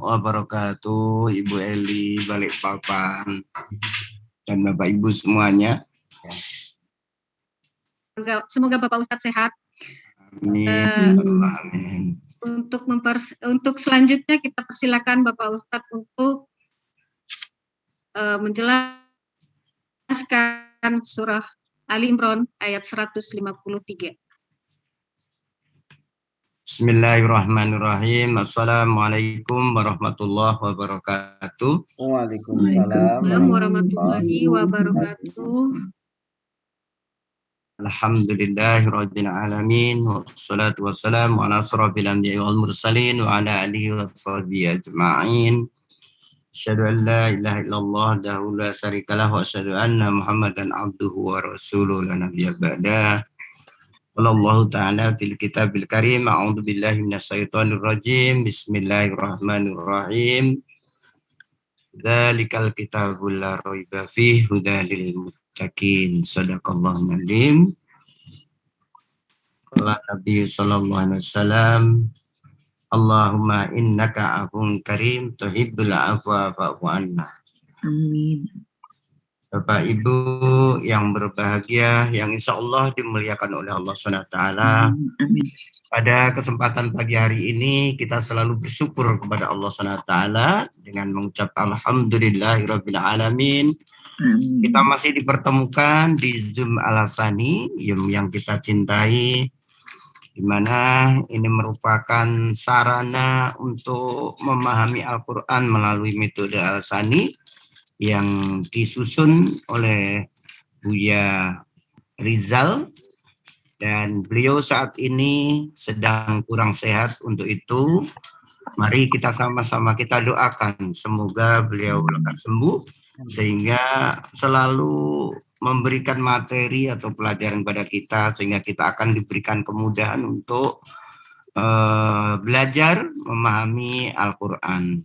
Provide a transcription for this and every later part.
wabarakatuh, Ibu Eli Balikpapan dan Bapak Ibu semuanya. Semoga Bapak Ustadz sehat. Amin. Untuk selanjutnya kita persilakan Bapak Ustadz untuk menjelaskan surah Ali Imran ayat 153. Bismillahirrahmanirrahim. Assalamualaikum warahmatullahi wabarakatuh. Waalaikumsalam warahmatullahi wabarakatuh. Alhamdulillahirabbil alamin wassalatu wassalamu ala asrofil anbiya'i wal mursalin wa ala alihi washabihi ajma'in. Asyhadu an la ilaha illallah wahdahu la syarika lahu wa asyhadu anna Muhammadan abduhu wa rasuluhu la nabiyya ba'da. Wallahu ta'ala fil kitabil karim. A'udzu billahi minasyaitonir rajim. Bismillahirrahmanirrahim. Dzalikal kitabul la raiba fihi hudal lil muttaqin. Shadaqallahul azim. Qala Nabi sallallahu alaihi wasallam, Allahumma innaka afuwwun karim tuhibbul afwa fa'fu anna. Amin. Bapak Ibu yang berbahagia, yang insya Allah dimuliakan oleh Allah SWT. Amin. Pada kesempatan pagi hari ini kita selalu bersyukur kepada Allah SWT dengan mengucap Alhamdulillahirabbil alamin. Kita masih dipertemukan di Zoom Al-Asani yang kita cintai, di mana ini merupakan sarana untuk memahami Al-Quran melalui metode Al-Asani yang disusun oleh Buya Rizal, dan beliau saat ini sedang kurang sehat. Untuk itu mari kita sama-sama kita doakan semoga beliau lekas sembuh sehingga selalu memberikan materi atau pelajaran kepada kita sehingga kita akan diberikan kemudahan untuk belajar memahami Al-Quran.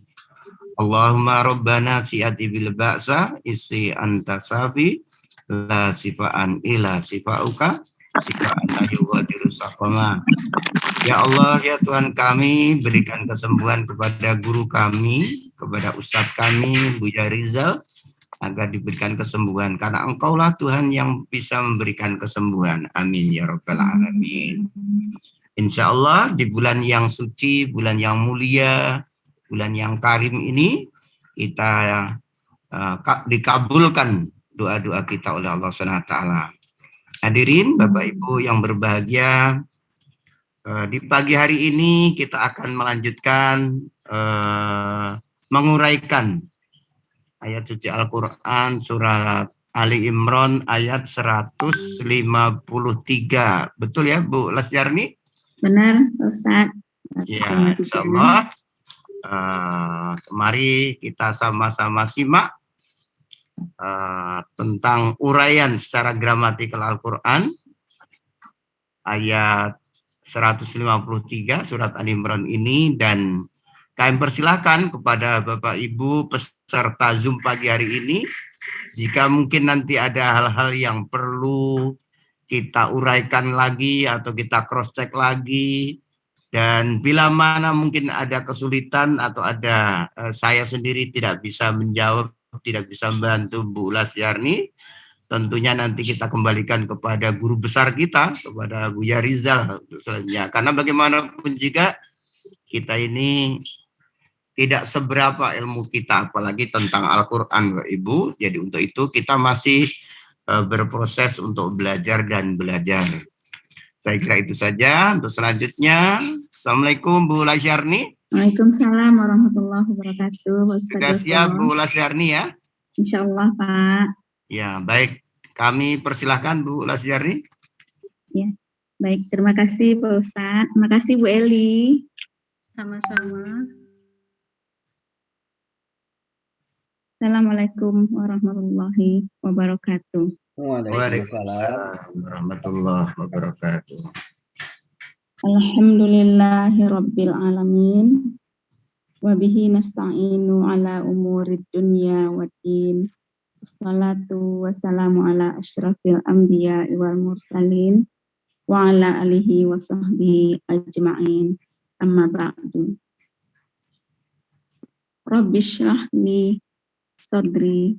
Allahumma rabbana si'ati bil ba'sa isi anta safi la sifa'an ila sifa'uka sifa'an la yughadiru saqama. Ya Allah, ya Tuhan kami, berikan kesembuhan kepada guru kami, kepada ustadz kami Buya Rizal, agar diberikan kesembuhan karena Engkaulah Tuhan yang bisa memberikan kesembuhan. Amin ya rabbal alamin. Insya Allah di bulan yang suci, bulan yang mulia, bulan yang karim ini kita dikabulkan doa-doa kita oleh Allah SWT. Hadirin Bapak Ibu yang berbahagia, di pagi hari ini kita akan melanjutkan menguraikan ayat suci Al-Quran surat Ali Imran ayat 153. Betul ya Bu Lasyarni? Benar Ustaz. Ya, insyaallah. Mari kita sama-sama simak tentang uraian secara gramatikal Al-Quran ayat 153 surat Ali Imran ini, dan kami persilahkan kepada Bapak Ibu peserta Zoom pagi hari ini, jika mungkin nanti ada hal-hal yang perlu kita uraikan lagi atau kita cross check lagi, dan bila mana mungkin ada kesulitan atau ada saya sendiri tidak bisa menjawab, tidak bisa membantu Bu Lasyarni, tentunya nanti kita kembalikan kepada guru besar kita, kepada Buya Rizal selanjutnya. Karena bagaimanapun juga kita ini tidak seberapa ilmu kita, apalagi tentang Al-Quran, Bapak Ibu. Jadi untuk itu kita masih berproses untuk belajar dan belajar. Saya kira itu saja. Untuk selanjutnya, Assalamualaikum Bu Lasyarni. Waalaikumsalam warahmatullahi wabarakatuh. Sudah siap Bu Lasyarni ya? Insya Allah Pak. Ya, baik. Kami persilahkan Bu Lasyarni. Ya, baik. Terima kasih Pak Ustadz. Terima kasih Bu Eli. Sama-sama. Assalamualaikum warahmatullahi wabarakatuh. Waalaikumsalam warahmatullahi wabarakatuh. Alhamdulillahirabbil alamin. Wa bihi nasta'inu ala umurid dunya waddin. Wassalatu wassalamu ala asyrafil anbiya wal mursalin wa ala alihi wa sahbihi ajma'in. Amma ba'du. Rabbi shrah li sadri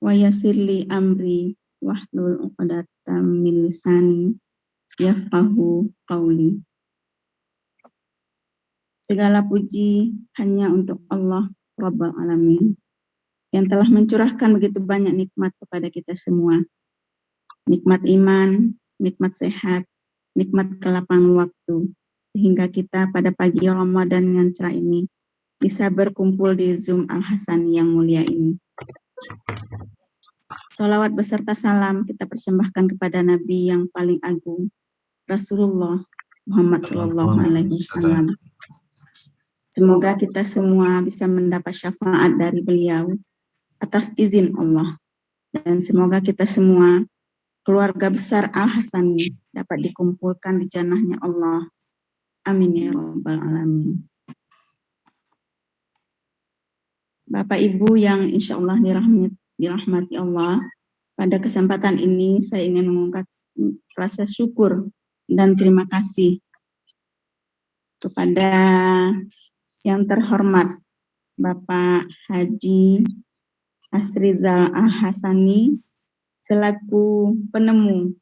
wa yassir li amri wahlul 'uqdatam min lisani yafqahu qawli. Segala puji hanya untuk Allah Rabbul Alamin yang telah mencurahkan begitu banyak nikmat kepada kita semua. Nikmat iman, nikmat sehat, nikmat kelapangan waktu, sehingga kita pada pagi Ramadan yang cerah ini bisa berkumpul di Zoom Al-Hasani yang mulia ini. Salawat beserta salam kita persembahkan kepada Nabi yang paling agung, Rasulullah Muhammad Sallallahu Alaihi Wasallam. Semoga kita semua bisa mendapat syafaat dari beliau atas izin Allah. Dan semoga kita semua, keluarga besar Al-Hasani, dapat dikumpulkan di jannahnya Allah. Amin ya Rabbal Alamin. Bapak Ibu yang insya Allah dirahmati Allah, pada kesempatan ini saya ingin mengungkapkan rasa syukur dan terima kasih kepada yang terhormat Bapak Haji Asrizal Al-Hasani selaku penemu,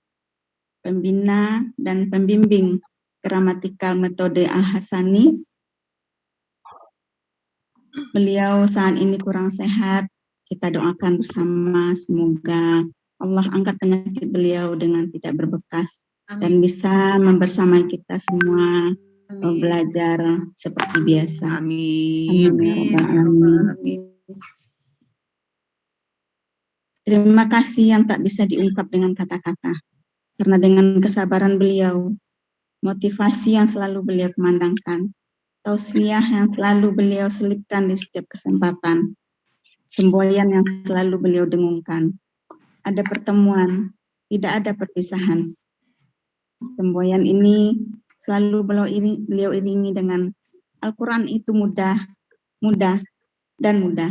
pembina, dan pembimbing gramatikal metode Al-Hasani. Beliau saat ini kurang sehat, kita doakan bersama semoga Allah angkat penyakit beliau dengan tidak berbekas. Amin. Dan bisa membersamai kita semua belajar seperti biasa. Amin. Amin ya Rabbal Alamin. Terima kasih yang tak bisa diungkap dengan kata-kata, karena dengan kesabaran beliau, motivasi yang selalu beliau kemandangkan, tausiah yang selalu beliau selipkan di setiap kesempatan, semboyan yang selalu beliau dengungkan, ada pertemuan, tidak ada perpisahan. Semboyan ini selalu beliau iringi dengan Al-Quran itu mudah, dan mudah.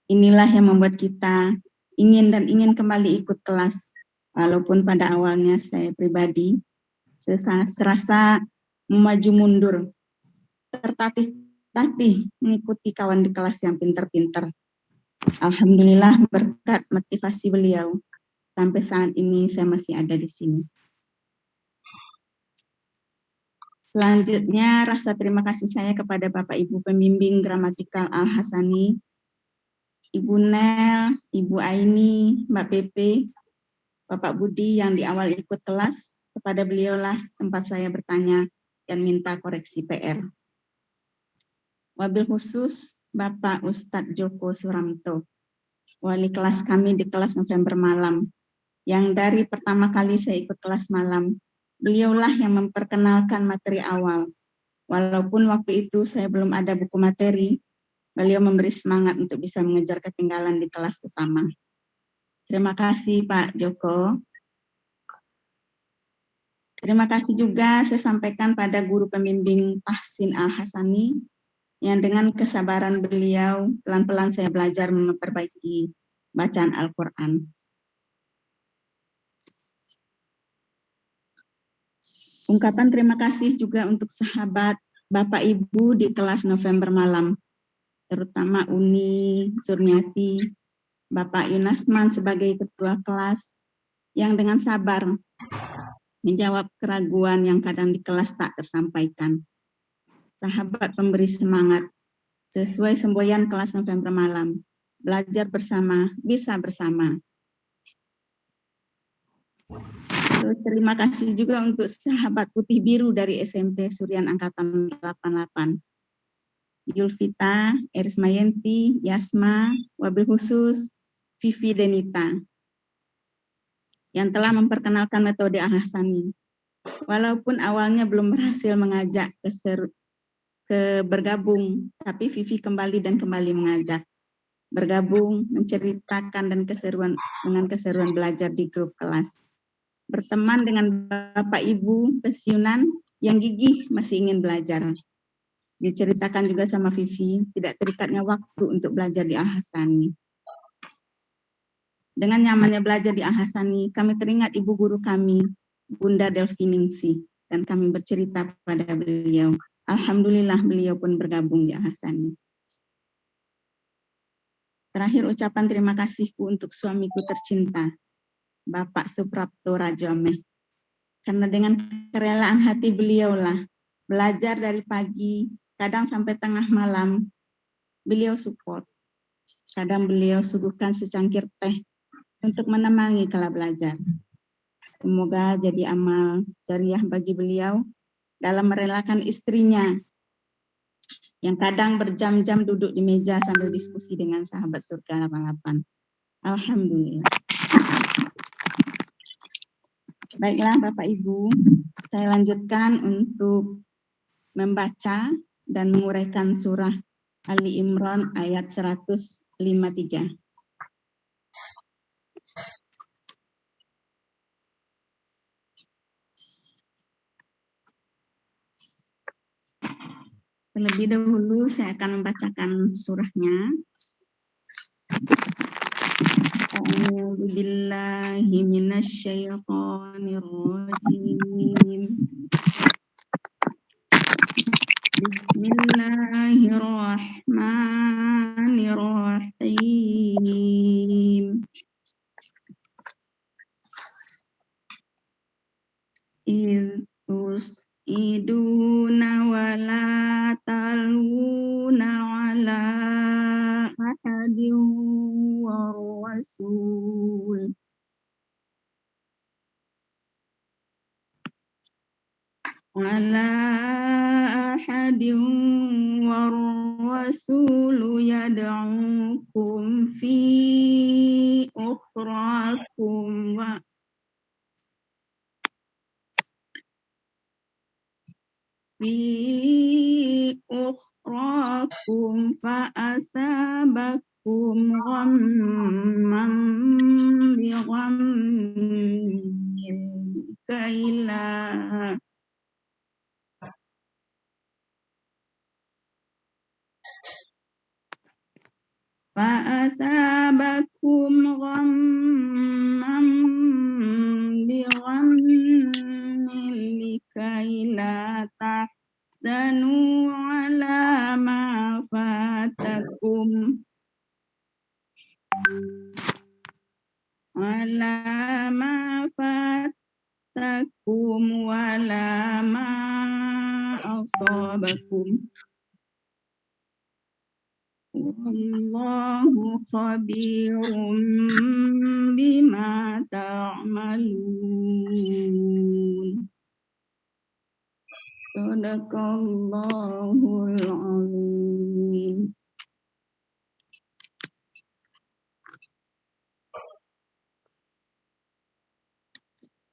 Inilah yang membuat kita ingin kembali ikut kelas. Walaupun pada awalnya saya pribadi serasa memaju mundur, tertatih-tatih mengikuti kawan di kelas yang pintar-pintar. Alhamdulillah berkat motivasi beliau, sampai saat ini saya masih ada di sini. Selanjutnya, rasa terima kasih saya kepada Bapak Ibu pembimbing gramatikal Al-Hasani, Ibu Nel, Ibu Aini, Mbak Pepe, Bapak Budi yang di awal ikut kelas. Kepada beliaulah tempat saya bertanya dan minta koreksi PR. Wabil khusus Bapak Ustadz Joko Suramto, wali kelas kami di kelas November malam, yang dari pertama kali saya ikut kelas malam, beliaulah yang memperkenalkan materi awal. Walaupun waktu itu saya belum ada buku materi, beliau memberi semangat untuk bisa mengejar ketinggalan di kelas utama. Terima kasih Pak Joko. Terima kasih juga saya sampaikan pada guru pembimbing Tahsin Al-Hasani, yang dengan kesabaran beliau, pelan-pelan saya belajar memperbaiki bacaan Al-Quran. Ungkapan terima kasih juga untuk sahabat Bapak Ibu di kelas November malam, terutama Uni Surniati, Bapak Yunasman sebagai ketua kelas, yang dengan sabar menjawab keraguan yang kadang di kelas tak tersampaikan. Sahabat pemberi semangat, sesuai semboyan kelas November malam, belajar bersama, bisa bersama. Terus terima kasih juga untuk sahabat putih biru dari SMP Surian Angkatan 88. Yulvita, Erismayanti, Yasma, wabil khusus Vivi Denita, yang telah memperkenalkan metode Al-Hasani. Walaupun awalnya belum berhasil mengajak bergabung, tapi Vivi kembali mengajak bergabung, menceritakan dan keseruan belajar di grup kelas. Berteman dengan Bapak Ibu pensiunan yang gigih masih ingin belajar. Diceritakan juga sama Vivi, tidak terikatnya waktu untuk belajar di Al-Hasani. Dengan nyamannya belajar di Al-Hasani, kami teringat ibu guru kami, Bunda Delviningsih, dan kami bercerita pada beliau. Alhamdulillah beliau pun bergabung di Al-Hasani. Terakhir ucapan terima kasihku untuk suamiku tercinta, Bapak Suprapto Rajome. Karena dengan kerelaan hati beliaulah, belajar dari pagi, kadang sampai tengah malam, beliau support. Kadang beliau suguhkan secangkir teh untuk menemani kala belajar. Semoga jadi amal jariah bagi beliau dalam merelakan istrinya yang kadang berjam-jam duduk di meja sambil diskusi dengan sahabat surga 88. Alhamdulillah. Baiklah Bapak Ibu, saya lanjutkan untuk membaca dan menguraikan surah Ali Imran ayat 153. Terlebih dahulu saya akan membacakan surahnya. A'udzu billahi minasyaitonir rajim. Bismillahirrahmanirrahim. Iduna wala taluna ala ahadin war rasul ala ahadin war rasul yad'ukum fi ukhrakum wa fi ukhrakum fa asabakum ghamman bi ghammin kaila fa asabakum ghamman bi ghammin likaila tahzanu ala ma fatakum wala ma asabakum. Wallahu khabirum bima ta'malun. Sadaqallahul azim.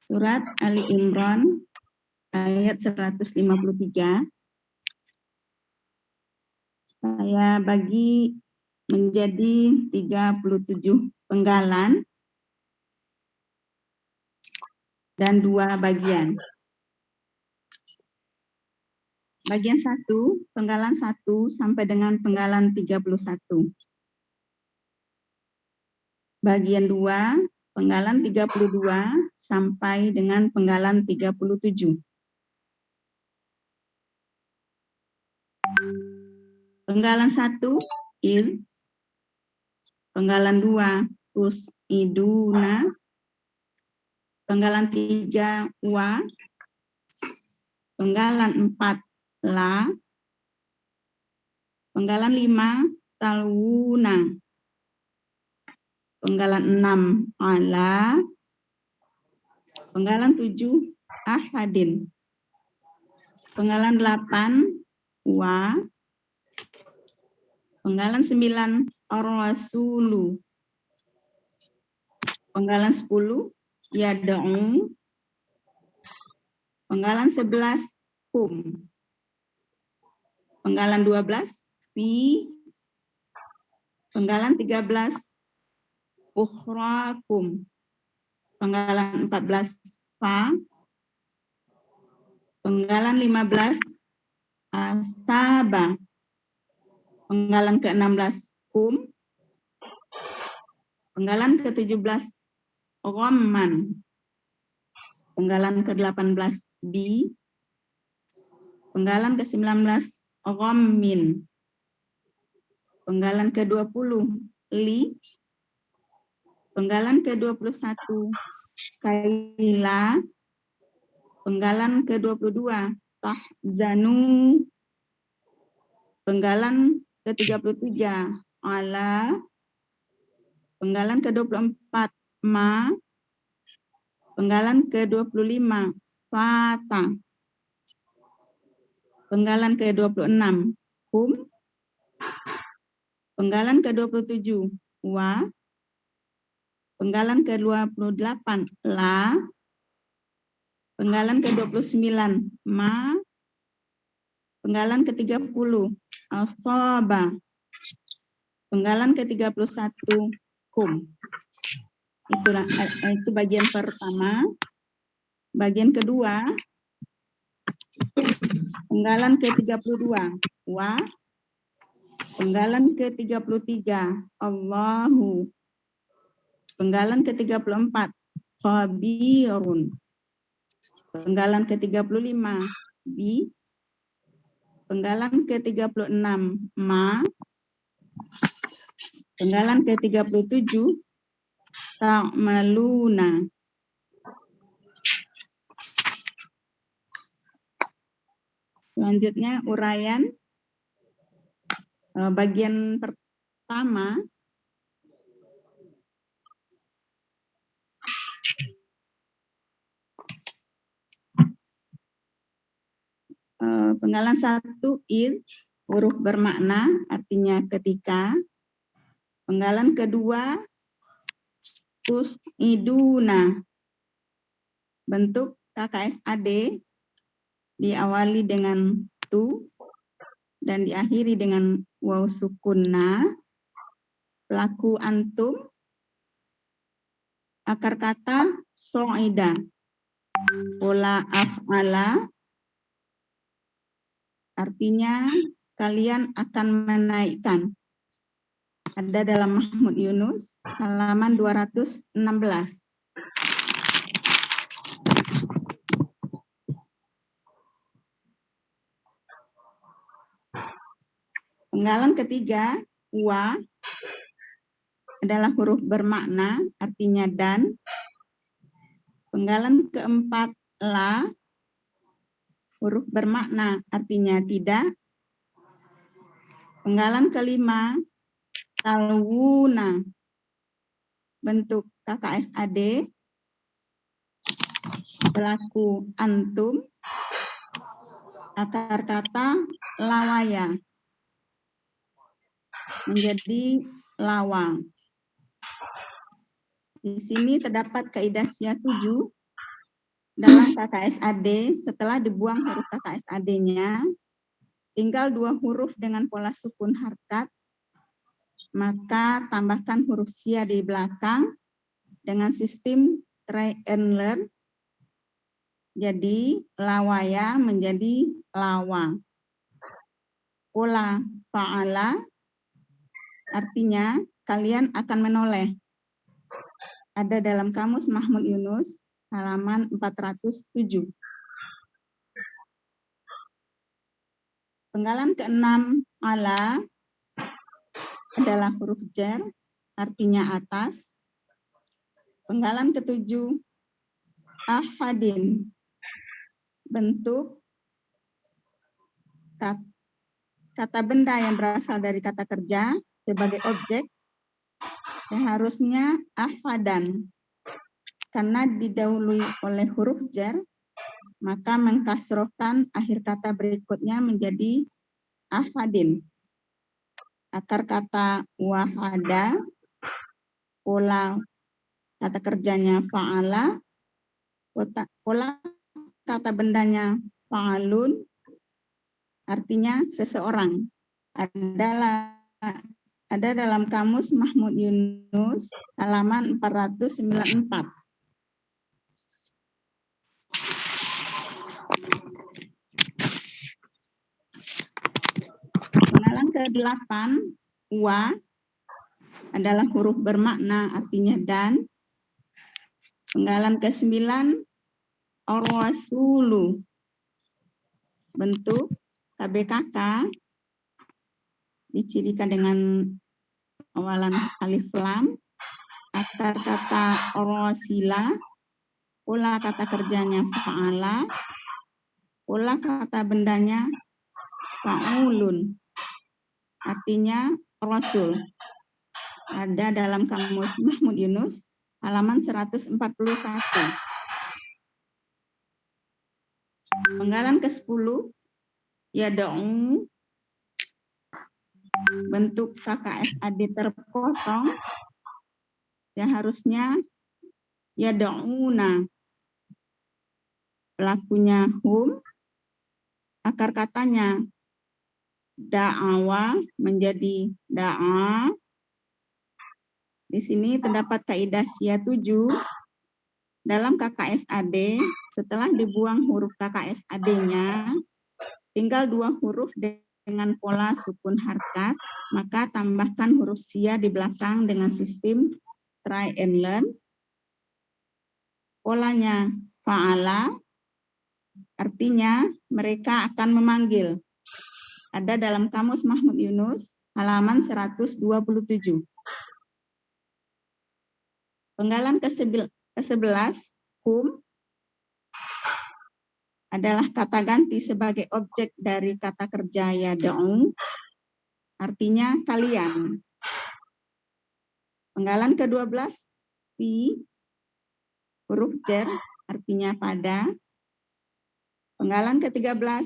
Surat Ali Imran ayat 153. Saya bagi menjadi 37 penggalan dan 2 bagian. Bagian 1, penggalan 1 sampai dengan penggalan 31. Bagian 2, penggalan 32 sampai dengan penggalan 37. Penggalan 1, id. Penggalan 2, iduna. Penggalan 3, wa. Penggalan 4, la. Penggalan 5, talwuna. Penggalan 6, ala. Penggalan 7, ahadin. Penggalan 8, wa. Penggalan 9, ar-rasulu. Penggalan 10, yad'u. Penggalan 11, kum. Penggalan 12, fi. Penggalan 13, ukhrakum. Penggalan 14, fa. Penggalan 15, asaba. Penggalan ke-16, kum. Penggalan ke-17, ghamman. Penggalan ke-18, bi. Penggalan ke-19 ghammin. Penggalan ke-20 li. Penggalan ke-21 kaila. Penggalan ke-22 tahzanu. Penggalan ke-33 ala. Penggalan ke-24 ma. Penggalan ke-25 fata. Penggalan ke-26 hum. Penggalan ke-27 wa. Penggalan ke-28 la. Penggalan ke-29 ma. Penggalan ke-30 asaba. Penggalan ke-31 kum. Itu bagian pertama. Bagian kedua, penggalan ke-32 wa. Penggalan ke-33 Allahu. Penggalan ke-34 khabirun. Penggalan ke-35 bi. Penggalan ke-36 ma. Penggalan ke-37 ta'maluna. Selanjutnya uraian bagian pertama. Penggalan 1 id, huruf bermakna artinya ketika. Penggalan kedua tus'iduna, bentuk KKSAD diawali dengan tu dan diakhiri dengan waw sukunna. Pelaku antum, akar kata so'ida, pola af'ala artinya kalian akan menaikkan. Ada dalam Mahmud Yunus halaman 216. Penggalan ketiga wa adalah huruf bermakna artinya dan. Penggalan keempat la, huruf bermakna artinya tidak. Penggalan kelima talwuna, bentuk KKSAD, pelaku antum, akar kata lawaya menjadi lawang. Di sini terdapat kaidah sia 7 dalam KKSAD. Setelah dibuang huruf KKSAD-nya, tinggal 2 huruf dengan pola sukun harkat, maka tambahkan huruf sia di belakang dengan sistem try and learn. Jadi lawaya menjadi lawang. Pola fa'ala artinya kalian akan menoleh. Ada dalam kamus Mahmud Yunus halaman 407. Penggalan ke-6 ala adalah huruf jar, artinya atas. Penggalan ke-7 ahadin, bentuk kata benda yang berasal dari kata kerja sebagai objek. Seharusnya ahadan, karena didahului oleh huruf jar, maka mengkasrohkan akhir kata berikutnya menjadi ahadin. Akar kata wahada, pola kata kerjanya fa'ala, pola kata bendanya fa'alun, artinya seseorang. Ada dalam kamus Mahmud Yunus halaman 494. Penggalan ke-8 wa adalah huruf bermakna artinya dan. Penggalan ke-9 ar-rasulu, bentuk KBKK dicirikan dengan awalan alif lam, akar kata rosila, pola kata kerjanya fa'ala, pola kata bendanya fa'ulun, artinya rasul. Ada dalam kamus Mahmud Yunus halaman 141. Penggalan ke-10, yad'u, bentuk KKSAD terpotong, ya harusnya yad'una, pelakunya hum, akar katanya da'awa menjadi da'a. Di sini terdapat kaidah SIA 7. Dalam KKSAD, setelah dibuang huruf KKSAD-nya, tinggal 2 huruf dengan pola sukun harkat, maka tambahkan huruf SIA di belakang dengan sistem try and learn. Polanya fa'ala, artinya mereka akan memanggil. Ada dalam kamus Mahmud Yunus, halaman 127. Penggalan ke-11, hum, adalah kata ganti sebagai objek dari kata kerja yad'u, artinya kalian. Penggalan ke-12, fi, huruf jar, artinya pada. Penggalan ke-13,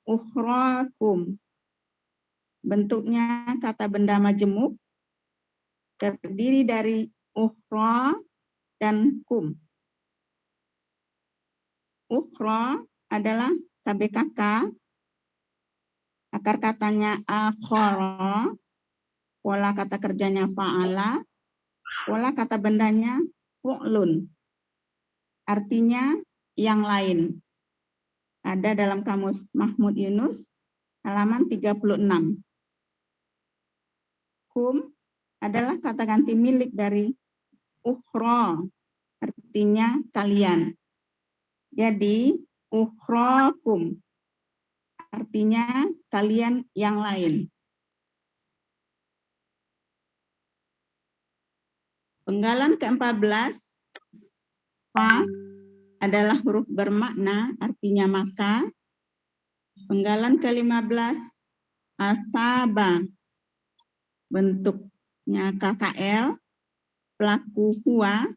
ukhrakum, bentuknya kata benda majemuk, terdiri dari ukhra dan kum. Ukhra adalah KBKK, akar katanya akhara, pola kata kerjanya fa'ala, pola kata bendanya fu'lun, artinya yang lain. Ada dalam kamus Mahmud Yunus, halaman 36. Kum adalah kata ganti milik dari ukhra, artinya kalian. Jadi ukhrakum, artinya kalian yang lain. Penggalan ke-14, fa adalah huruf bermakna, artinya maka. Penggalan ke-15, asaba, bentuknya KKL, pelaku huwa,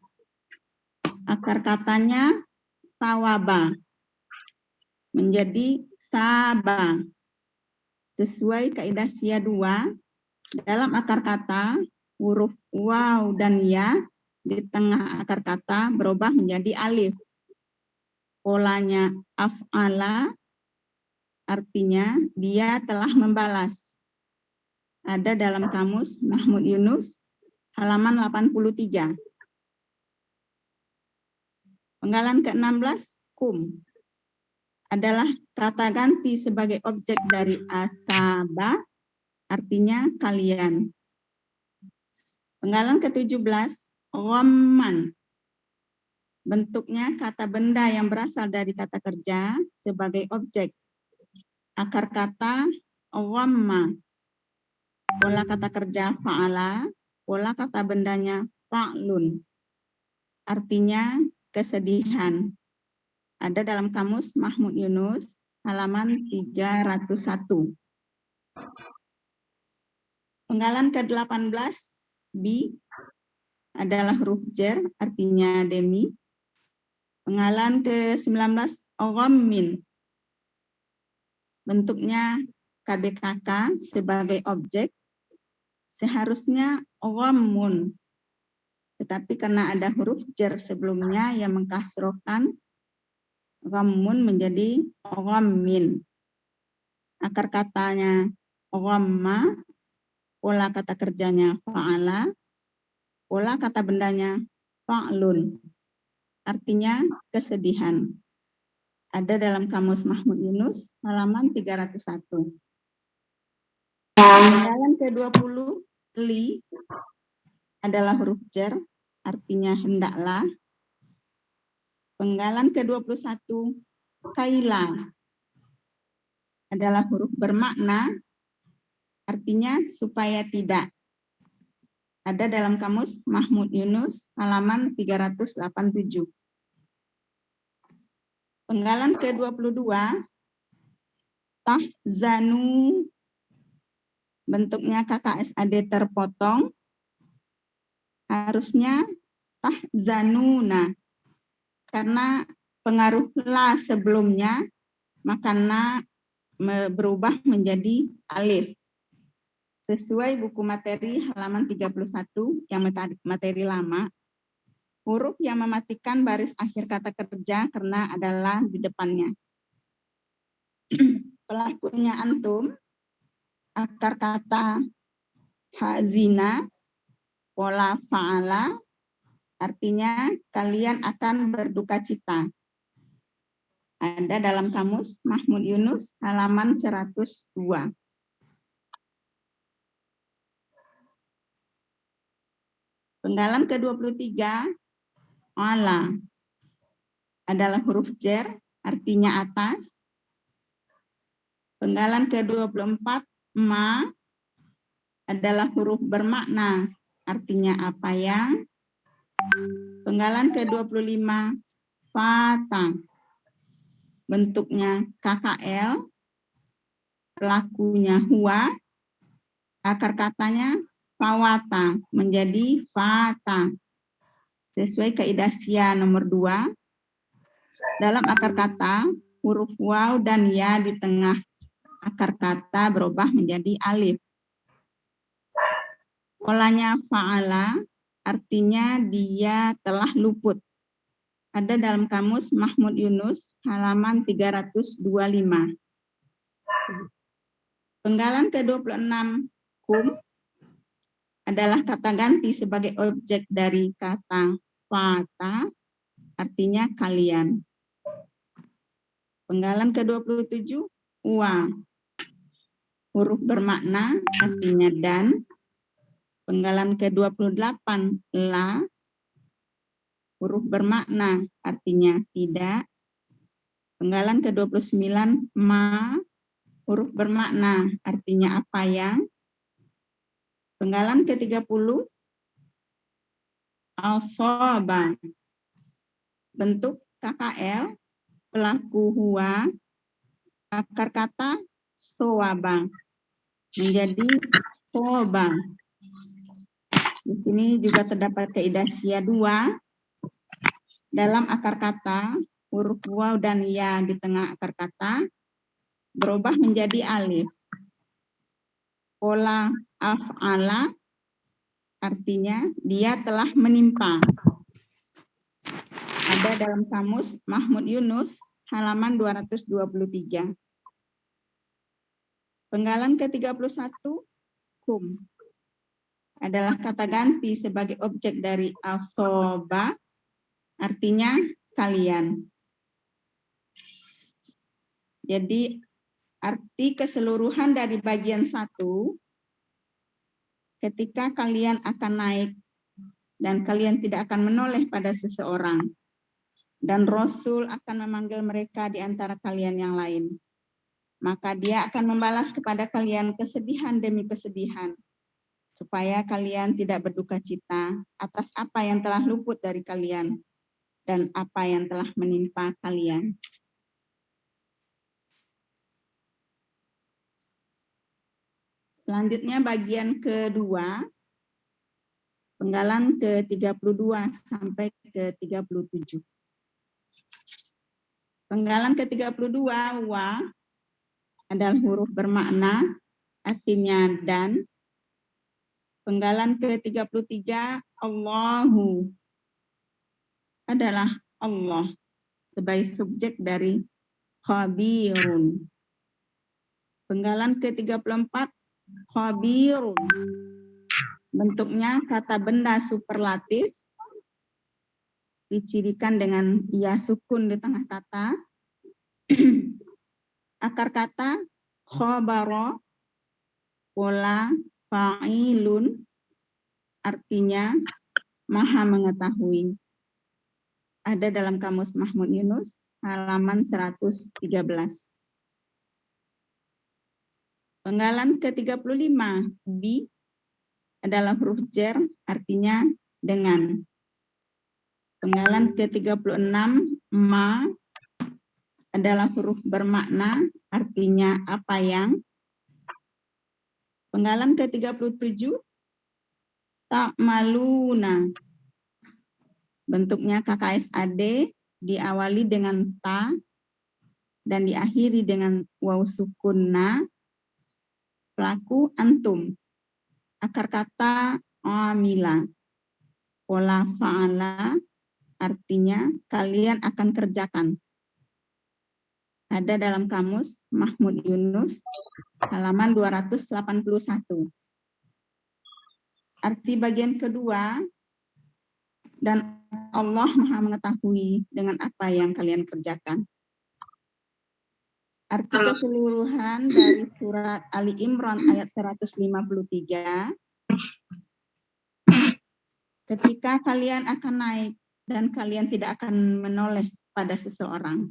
akar katanya tawaba, menjadi saba. Sesuai kaidah SIA 2, dalam akar kata, huruf waw dan ya di tengah akar kata berubah menjadi alif. Polanya af'ala, artinya dia telah membalas. Ada dalam kamus Mahmud Yunus, halaman 83. Penggalan ke-16, kum, adalah kata ganti sebagai objek dari asaba, artinya kalian. Penggalan ke-17, ghamman, bentuknya kata benda yang berasal dari kata kerja sebagai objek. Akar kata ghamma, pola kata kerja fa'ala, pola kata bendanya fa'lun, artinya kesedihan. Ada dalam kamus Mahmud Yunus, halaman 301. Penggalan ke-18, bi, adalah huruf jar, artinya demi. Penggalan ke-19, ghammin, bentuknya KBKK sebagai objek. Seharusnya ghammun, tetapi karena ada huruf jar sebelumnya yang mengkasrohkan, ghammun menjadi ghammin. Akar katanya ghamma, pola kata kerjanya fa'ala, pola kata bendanya fa'lun, artinya kesedihan. Ada dalam kamus Mahmud Yunus, halaman 301. Penggalan ke-20, li, adalah huruf jar, artinya hendaklah. Penggalan ke-21, kaila, adalah huruf bermakna, artinya supaya tidak. Ada dalam kamus Mahmud Yunus halaman 387. Penggalan ke-22, tahzanu, bentuknya KKSAD terpotong, harusnya tahzanuna, karena pengaruh la sebelumnya, maka na berubah menjadi alif. Sesuai buku materi halaman 31 yang materi lama, huruf yang mematikan baris akhir kata kerja karena adalah di depannya. Pelakunya antum, akar kata hazina, pola fa'ala, artinya kalian akan berduka cita. Ada dalam kamus Mahmud Yunus halaman 102. Penggalan ke-23, ala, adalah huruf jer, artinya atas. Penggalan ke-24, ma, adalah huruf bermakna, artinya apa yang. Penggalan ke-25, fata, bentuknya KKL, pelakunya huwa, akar katanya fawata, menjadi fata. Sesuai kaidah SIA nomor 2, dalam akar kata, huruf waw dan ya di tengah akar kata berubah menjadi alif. Polanya fa'ala, artinya dia telah luput. Ada dalam kamus Mahmud Yunus, halaman 325. Penggalan ke-26, kum, adalah kata ganti sebagai objek dari kata fata, artinya kalian. Penggalan ke-27, wa, huruf bermakna, artinya dan. Penggalan ke-28, la, huruf bermakna, artinya tidak. Penggalan ke-29, ma, huruf bermakna, artinya apa yang. Penggalan ke-30, al-soba, bentuk KKL, pelaku huwa, akar kata soaba, menjadi soba. Di sini juga terdapat kaidah SIA 2, dalam akar kata, huruf waw dan ya di tengah akar kata berubah menjadi alif. Pola af'ala, artinya dia telah menimpa. Ada dalam kamus Mahmud Yunus halaman 223. Penggalan ke-31, kum, adalah kata ganti sebagai objek dari asoba, artinya kalian. Jadi arti keseluruhan dari bagian 1, ketika kalian akan naik dan kalian tidak akan menoleh pada seseorang, dan Rasul akan memanggil mereka di antara kalian yang lain, maka dia akan membalas kepada kalian kesedihan demi kesedihan, supaya kalian tidak berduka cita atas apa yang telah luput dari kalian dan apa yang telah menimpa kalian. Selanjutnya bagian kedua, penggalan ke-32 sampai ke-37. Penggalan ke-32, wa, adalah huruf bermakna, artinya dan. Penggalan ke-33, Allahu, adalah Allah sebagai subjek dari khabirun. Penggalan ke-34, khabirun, bentuknya kata benda superlatif, dicirikan dengan ya sukun di tengah kata. Akar kata khabara, pola fa'ilun, artinya maha mengetahui. Ada dalam kamus Mahmud Yunus halaman 113. Penggalan ke-35, bi adalah huruf jar, artinya dengan. Penggalan ke-36, ma adalah huruf bermakna, artinya apa yang. Penggalan ke-37, ta'maluna. Bentuknya KKSAD, diawali dengan ta dan diakhiri dengan waw sukun na. Pelaku antum. Akar kata amila. Pola fa'ala artinya kalian akan kerjakan. Ada dalam kamus Mahmud Yunus halaman 281. Arti bagian kedua, dan Allah Maha mengetahui dengan apa yang kalian kerjakan. Arti keseluruhan dari surat Ali Imran ayat 153. Ketika kalian akan naik dan kalian tidak akan menoleh pada seseorang.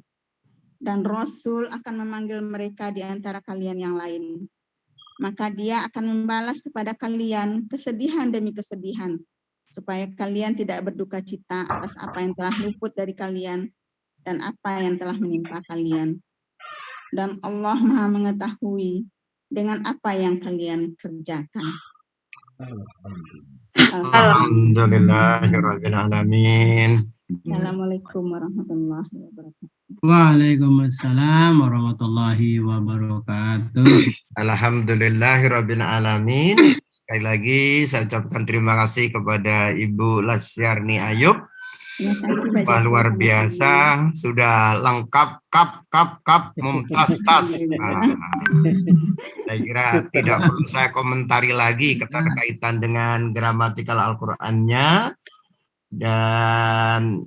Dan Rasul akan memanggil mereka di antara kalian yang lain. Maka dia akan membalas kepada kalian kesedihan demi kesedihan. Supaya kalian tidak berduka cita atas apa yang telah luput dari kalian dan apa yang telah menimpa kalian. Dan Allah Maha mengetahui dengan apa yang kalian kerjakan. Alhamdulillahirrahmanirrahim. Assalamualaikum warahmatullahi wabarakatuh. Waalaikumsalam warahmatullahi wabarakatuh. Alhamdulillahirrahmanirrahim. Sekali lagi saya ucapkan terima kasih kepada Ibu Lasyarni Ayub. Wah, luar biasa, sudah lengkap, kap, mumtaz, tas. Saya kira tidak perlu saya komentari lagi keterkaitan dengan gramatikal Al-Qur'annya, dan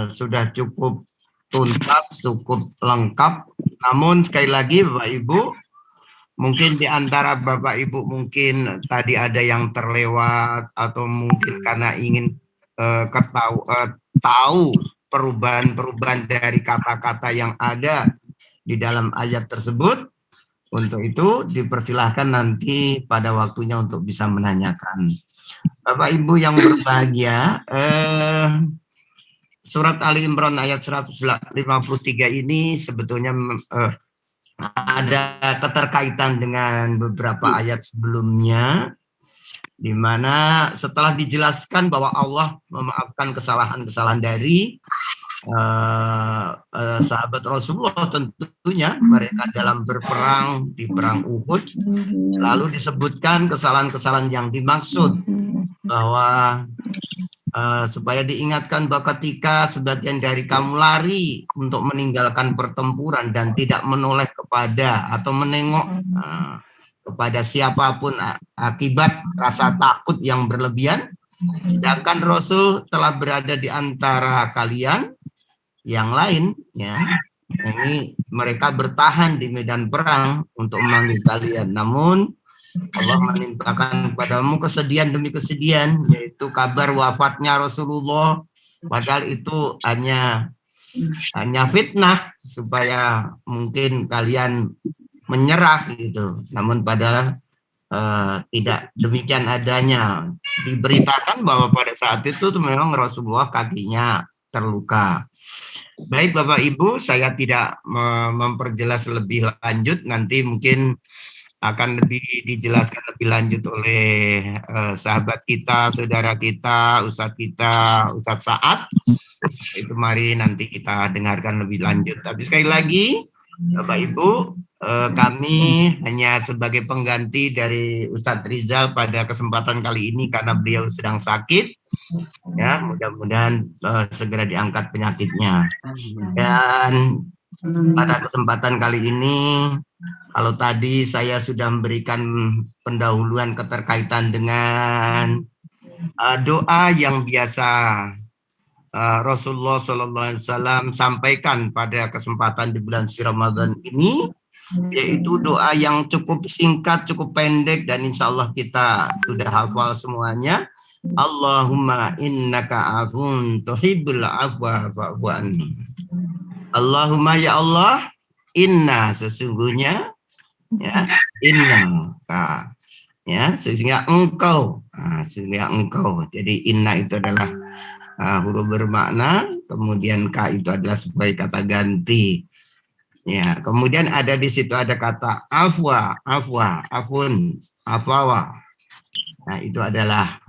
sudah cukup tuntas, cukup lengkap. Namun sekali lagi Bapak Ibu, mungkin di antara Bapak Ibu mungkin tadi ada yang terlewat atau mungkin karena ingin tahu perubahan-perubahan dari kata-kata yang ada di dalam ayat tersebut. Untuk itu dipersilahkan nanti pada waktunya untuk bisa menanyakan. Bapak Ibu yang berbahagia, surat Ali Imran ayat 153 ini sebetulnya ada keterkaitan dengan beberapa ayat sebelumnya, di mana setelah dijelaskan bahwa Allah memaafkan kesalahan-kesalahan dari sahabat Rasulullah, tentunya mereka dalam berperang di perang Uhud, lalu disebutkan kesalahan-kesalahan yang dimaksud, bahwa supaya diingatkan bahwa ketika sebagian dari kamu lari untuk meninggalkan pertempuran dan tidak menoleh kepada atau menengok kepada siapapun akibat rasa takut yang berlebihan, sedangkan Rasul telah berada di antara kalian yang lain, ya, ini mereka bertahan di medan perang untuk memanggil kalian, namun Allah menimpakan padamu kesedihan demi kesedihan, yaitu kabar wafatnya Rasulullah, padahal itu hanya fitnah supaya mungkin kalian menyerah gitu, namun padahal tidak demikian adanya. Diberitakan bahwa pada saat itu memang Rasulullah kakinya terluka. Baik Bapak Ibu, saya tidak memperjelas lebih lanjut, nanti mungkin akan lebih dijelaskan lebih lanjut oleh sahabat kita, saudara kita, Ustadz Saad. Itu mari nanti kita dengarkan lebih lanjut. Tapi sekali lagi Bapak Ibu, kami hanya sebagai pengganti dari Ustadz Rizal pada kesempatan kali ini karena beliau sedang sakit. Ya, mudah-mudahan segera diangkat penyakitnya. Dan pada kesempatan kali ini, kalau tadi saya sudah memberikan pendahuluan keterkaitan dengan doa yang biasa Rasulullah SAW sampaikan pada kesempatan di bulan suci Ramadan ini, yaitu doa yang cukup singkat, cukup pendek, dan insya Allah kita sudah hafal semuanya. Allahumma innaka afun tuhibbul afwa fa'fu anni. Allahumma ya Allah, inna sesungguhnya Ya, innaka. Ya, sesungguhnya engkau. Nah, sesungguhnya engkau. Jadi inna itu adalah huruf bermakna, kemudian ka itu adalah sebagai kata ganti. Ya, kemudian ada di situ ada kata afwa, afun, afawa. Nah, itu adalah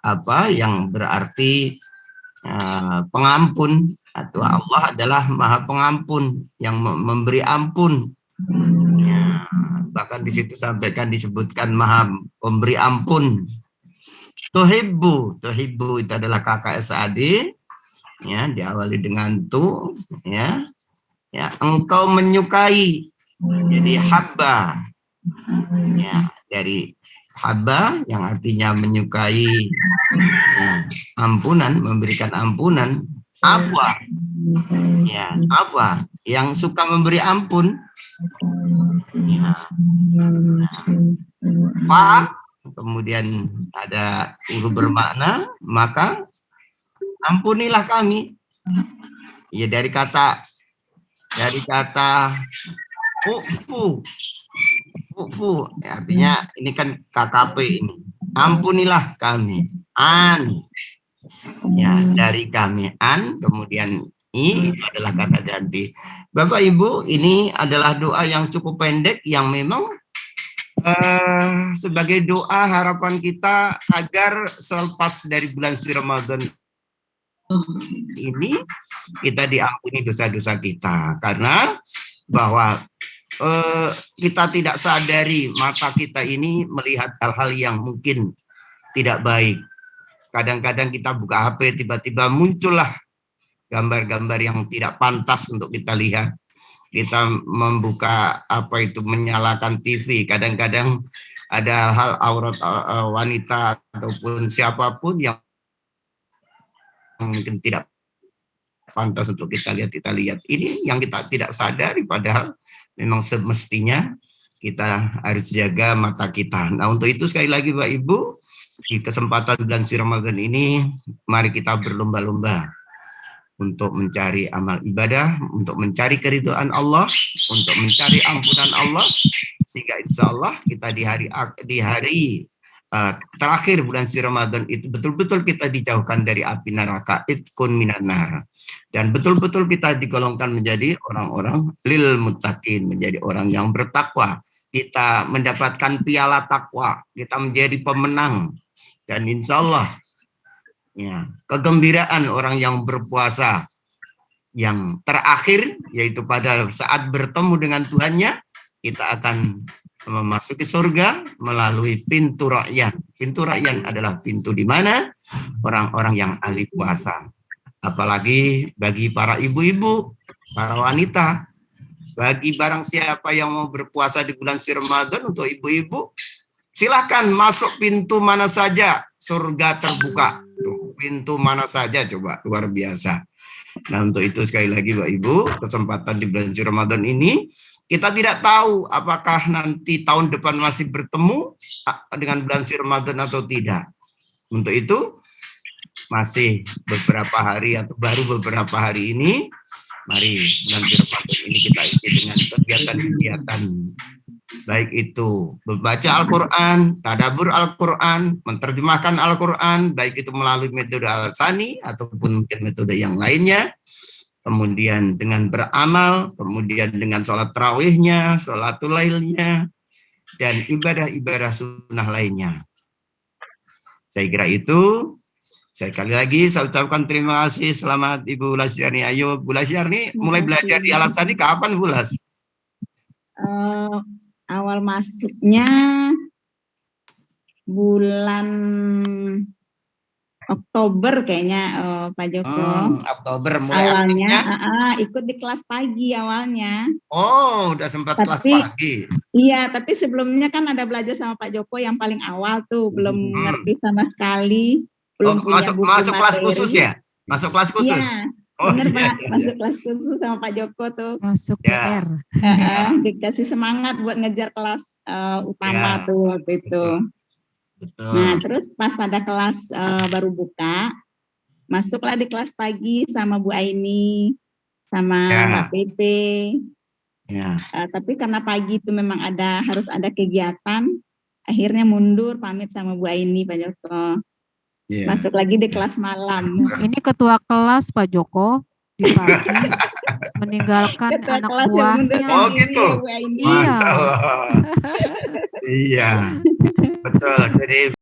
apa yang berarti pengampun, atau Allah adalah Maha Pengampun yang memberi ampun. Ya, bahkan di situ disebutkan Maha Pemberi Ampun. Tuhibbu itu adalah kakak SAD, ya, diawali dengan tu, ya, engkau menyukai, jadi habba, ya, dari habba yang artinya menyukai, ya, ampunan, memberikan ampunan. Afwa, ya, afwa yang suka memberi ampun, ya. Fa, kemudian ada huruf bermakna, maka ampunilah kami. Ya, dari kata ufu, ya, artinya ini kan KKP ini. Ampunilah kami. Ya, dari kami kemudian i itu adalah kata ganti. Bapak Ibu, ini adalah doa yang cukup pendek yang memang sebagai doa harapan kita agar selepas dari bulan suci Ramadan ini kita diampuni dosa-dosa kita, karena bahwa kita tidak sadari mata kita ini melihat hal-hal yang mungkin tidak baik. Kadang-kadang kita buka HP, tiba-tiba muncullah gambar-gambar yang tidak pantas untuk kita lihat. Kita membuka menyalakan TV, kadang-kadang ada hal aurat wanita ataupun siapapun yang mungkin tidak pantas untuk kita lihat. Ini yang kita tidak sadari, padahal memang semestinya kita harus jaga mata kita. Nah, untuk itu sekali lagi Bapak Ibu, di kesempatan bulan suci Ramadan ini, mari kita berlomba-lomba untuk mencari amal ibadah, untuk mencari keridhaan Allah, untuk mencari ampunan Allah, sehingga insya Allah kita di hari terakhir bulan suci Ramadan itu betul-betul kita dijauhkan dari api neraka, itqun minan nar, dan betul-betul kita digolongkan menjadi orang-orang lil muttaqin, menjadi orang yang bertakwa. Kita mendapatkan piala takwa, kita menjadi pemenang, dan insya Allah ya, kegembiraan orang yang berpuasa yang terakhir, yaitu pada saat bertemu dengan Tuhannya, kita akan memasuki surga melalui pintu Rayyan. Pintu Rayyan adalah pintu di mana orang-orang yang ahli puasa. Apalagi bagi para ibu-ibu, para wanita, bagi barang siapa yang mau berpuasa di bulan suci Ramadan, untuk ibu-ibu, silahkan masuk pintu mana saja, surga terbuka. Pintu mana saja, coba, luar biasa. Nah, untuk itu sekali lagi Bapak Ibu, kesempatan di bulan suci Ramadan ini, kita tidak tahu apakah nanti tahun depan masih bertemu dengan bulan suci Ramadan atau tidak. Untuk itu, masih beberapa hari atau baru beberapa hari ini, mari bulan suci Ramadan ini kita isi dengan kegiatan-kegiatan, baik itu membaca Al-Quran, tadabbur Al-Quran, menerjemahkan Al-Quran, baik itu melalui metode Al-Sani ataupun mungkin metode yang lainnya, kemudian dengan beramal, kemudian dengan sholat tarawihnya, sholatul lailnya, dan ibadah-ibadah sunnah lainnya. Saya kira itu. Sekali lagi saya ucapkan terima kasih. Selamat Ibu Lasyarni. Ayo Bu Lasyarni, mulai belajar di Al-Sani kapan Bu Las? Awal masuknya bulan Oktober kayaknya, Pak Joko. Oktober mulai awalnya aktifnya? Ikut di kelas pagi awalnya. Oh, udah sempat kelas pagi. Iya, tapi sebelumnya kan ada belajar sama Pak Joko yang paling awal tuh, belum ngerti sama sekali, belum punya buku masuk kelas materi. khusus ya? Masuk kelas khusus? Iya. Oh, Bener iya, Pak, iya. masuk kelas khusus sama Pak Joko tuh. Masuk Ya. PR. Dikasih semangat buat ngejar kelas utama Ya. tuh waktu itu. Betul. Nah, terus pas ada kelas baru buka, masuklah di kelas pagi sama Bu Aini, sama Ya. Mbak Pepe. Ya. Tapi karena pagi itu memang harus ada kegiatan, akhirnya mundur pamit sama Bu Aini Pak Joko. Iya. Masuk lagi di kelas malam. Ini ketua kelas Pak Joko di pagi meninggalkan Ketua anak kelas yang buahnya. mundurkan Oh, diri gitu. ya, Bu Aini. Iya. Masya Allah. Iya. Betul. Jadi